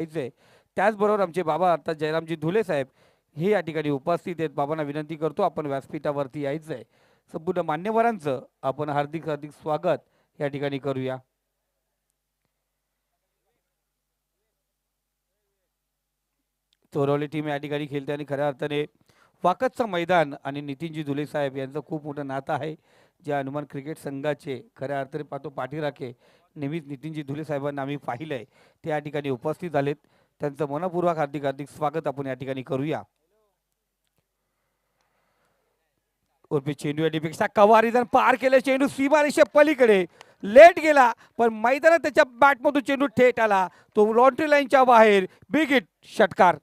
त्याचबरोबर आमचे बाबा आता जयरामजी धुले साहेब हे या ठिकाणी उपस्थित आहेत. बाबांना विनंती करतो आपण व्यासपीठावरती यायचं आहे. संपूर्ण मान्यवरांचं आपण हार्दिक हार्दिक स्वागत या ठिकाणी करूया. चोरवली टीम या ठिकाणी खेळते आणि खऱ्या अर्थाने वाकतचं मैदान आणि नितीनजी धुले साहेब यांचं खूप मोठं नातं आहे. जे हनुमान क्रिकेट संघाचे खऱ्या अर्थाने पाहतो पाठीराखे नेहमीच नितीनजी धुले साहेबांना आम्ही पाहिलंय ते या ठिकाणी उपस्थित झालेत. त्यांचं मनपूर्वक हार्दिक हार्दिक स्वागत आपण या ठिकाणी करूया. उर्फी चेंडू पेक्षा कवारीजन पार केले. चेंडू सीमारेषे पलीकडे लेट गेला पण मैदानात त्याच्या बॅटमधून चेंडू थेट आला. तो लॉन्ट्री लाईनच्या बाहेर. बिग हिट षटकार.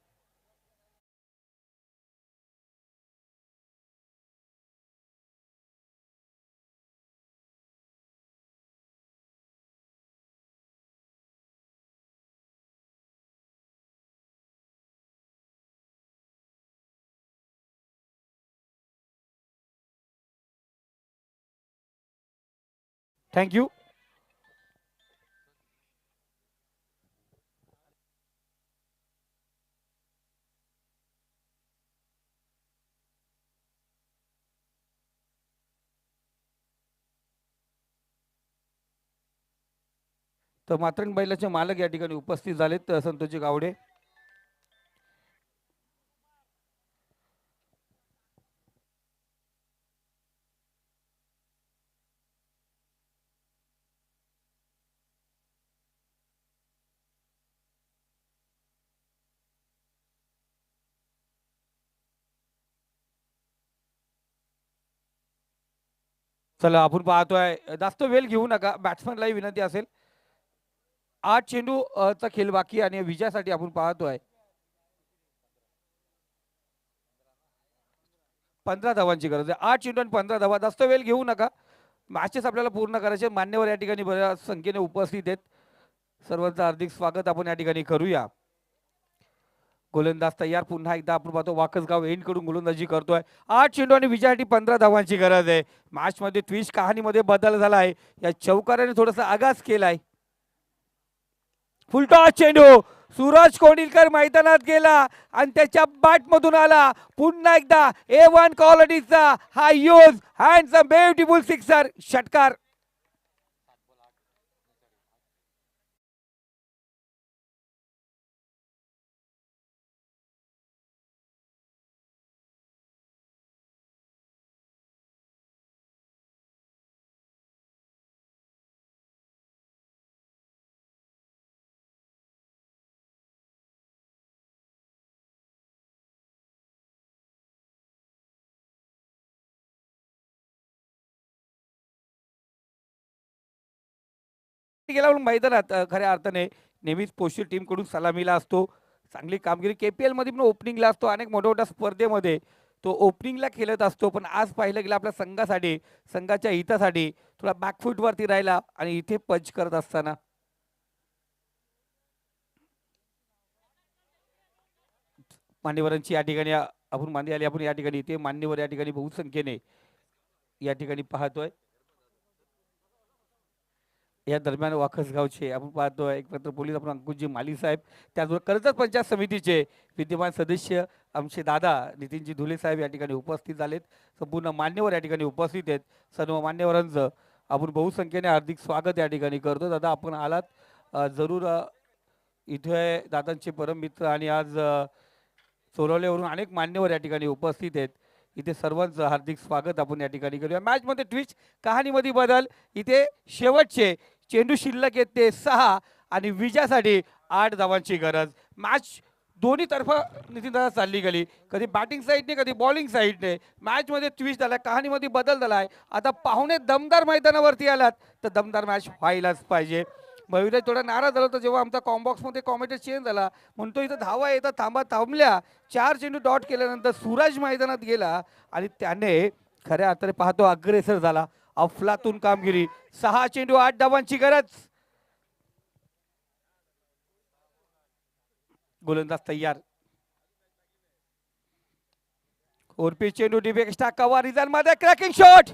थँक्यू. तर मात्रंग बैलाचे मालक या ठिकाणी उपस्थित झालेत संतोषजी गावडे. चला आपण पाहतोय जास्त वेळ घेऊ नका. बॅट्समॅनलाही विनंती असेल. 8 चेंडू चा खेळ बाकी आणि विजयासाठी आपण पाहतोय 15 धावांची गरज आहे. 8 चेंडू आणि 15 धावा. जास्त वेळ घेऊ नका. मॅचेस आपल्याला पूर्ण करायचे. मान्यवर या ठिकाणी बऱ्याच संख्येने उपस्थित आहेत. सर्वांचं हार्दिक स्वागत आपण या ठिकाणी करूया. गोलंदाज तयार. पुन्हा एकदा आपण पाहतो वाकसगाव एंड कडून गोलंदाजी करतोय. 8 चेंडू आणि विजयासाठी 15 धावांची गरज आहे. मॅच मध्ये ट्विस्ट कहाणीमध्ये बदल झाला आहे. या चौकाराने थोडासा आगास केलाय. फुलटॉस चेंडू. सूरज कोंडिलकर मैदानात गेला आणि त्याच्या बॅटमधून आला. पुन्हा एकदा A1 क्वालिटीचा हा यूज हँडसम ब्युटिफुल सिक्सर षटकार. गेला मैदानात खऱ्या अर्थाने नेहमीच पोषी टीम कडून सलामीला असतो. चांगली कामगिरी KPL मध्ये पण ओपनिंगला असतो. अनेक मोठ्या मोठ्या स्पर्धेमध्ये तो ओपनिंगला खेळत असतो. पण आज पाहिलं गेलं आपल्या संघासाठी संघाच्या हितासाठी थोडा बॅकफूट वरती राहिला आणि इथे पंच करत असताना मान्यवरांची या ठिकाणी आपण मान्य आली. आपण या ठिकाणी इथे मान्यवर या ठिकाणी बहुसंख्येने या ठिकाणी पाहतोय. या दरम्यान वाखसगावचे आपण पाहतोय एकमात्र पोलीस आपण अंकुशजी माली साहेब. त्याचबरोबर कर्जत पंचायत समितीचे विद्यमान सदस्य आमचे दादा नितीनजी धुले साहेब या ठिकाणी उपस्थित झालेत. संपूर्ण मान्यवर या ठिकाणी उपस्थित आहेत. सर्व मान्यवरांचं आपण बहुसंख्येने हार्दिक स्वागत या ठिकाणी करतो. दादा आपण आलात जरूर. इथे दादांचे परममित्र आणि आज चोरवल्यावरून अनेक मान्यवर या ठिकाणी उपस्थित आहेत. इथे सर्वांचं हार्दिक स्वागत आपण या ठिकाणी करूया. मॅच मध्ये ट्विस्ट कहाणीमध्ये बदल. इथे शेवटचे चेंडू शिल्लक आहेत ते 6 आणि विजयासाठी 8 धावांची गरज. मॅच दोन्ही तर्फा नितीन दादा चालली गेली. कधी बॅटिंग साईडने कधी बॉलिंग साईडने. मॅच मध्ये ट्विस्ट झाला. कहाणीमध्ये बदल झालाय. आता पाहुणे दमदार मैदानावरती आलात तर दमदार मॅच व्हायलाच पाहिजे. मयुराज थोडा नाराज झाला होता जेव्हा आमचा कॉम्बॉक्स मध्ये कॉमेंटेटर चेंज झाला. म्हणतो इथं धावा येतात थांबल्या. 4 चेंडू डॉट केल्यानंतर सूरज मैदानात गेला आणि त्याने खऱ्या अर्थाने पाहतो अग्रेसर झाला. अफलातून कामगिरी. 6 चेंडू 8 धावांची गरज. गोलंदाज तयार. उर्फी चेंडू डिबेक्स्टा कवा रिझन मध्ये क्रॅकिंग शॉट.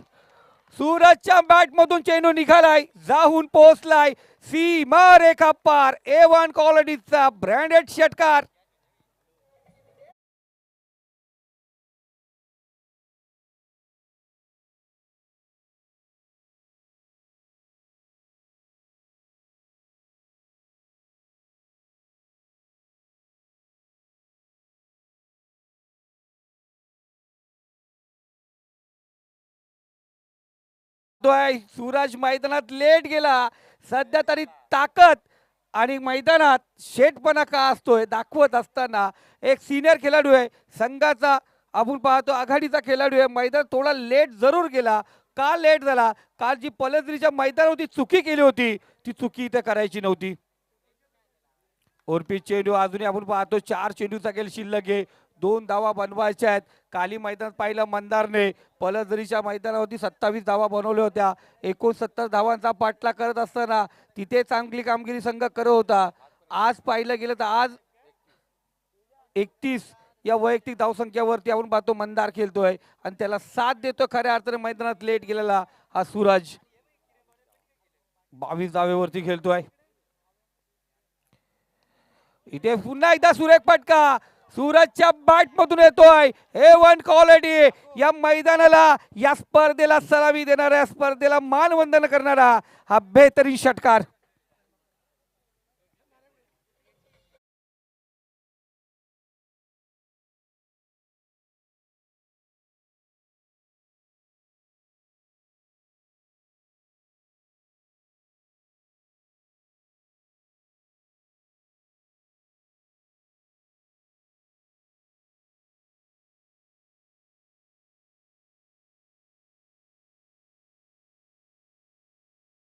सूरजच्या बॅट मधून चेंडू निघालाय, जाऊन पोहोचलाय सीमा रेखा पार. A1 क्वालिटीचा ब्रँडेड षटकार. सूरज मैदानात लेट गेला. सध्या तरी ताकद आणि मैदानात शेटपणा का असतोय दाखवत असताना एक सिनियर खेळाडू आहे संघाचा. आपण पाहतो आघाडीचा खेळाडू आहे. मैदान थोडा लेट जरूर गेला. का लेट झाला? काल जी पलसरीच्या मैदानावरती चुकी केली होती ती चुकी इथे करायची नव्हती. ओरपी चेंडू अजूनही आपण पाहतो 4 चेंडूचा खेळ शिल्लक आहे. 2 धावा बनवायच्या आहेत. काली मैदानात पाहिलं मंदारने पलसरीच्या मैदानावरती 27 धावा बनवल्या होत्या. 69 धावांचा पाठला करत असताना तिथे चांगली कामगिरी संघ करत होता. आज पाहिलं गेलं तर आज 31 या वैयक्तिक धावसंख्येवरती आपण पाहतो मंदार खेळतोय आणि त्याला साथ देतो खऱ्या अर्थाने मैदानात लेट गेलेला हा सूरज. 22 धावेवरती खेळतोय. इथे पुन्हा एकदा सुरेख फटका सूरजच्या बॅट मधून येतोय. A1 क्वालिटी या मैदानाला या स्पर्धेला सलामी देणाऱ्या स्पर्धेला मानवंदन करणारा हा बेहतरीन षटकार.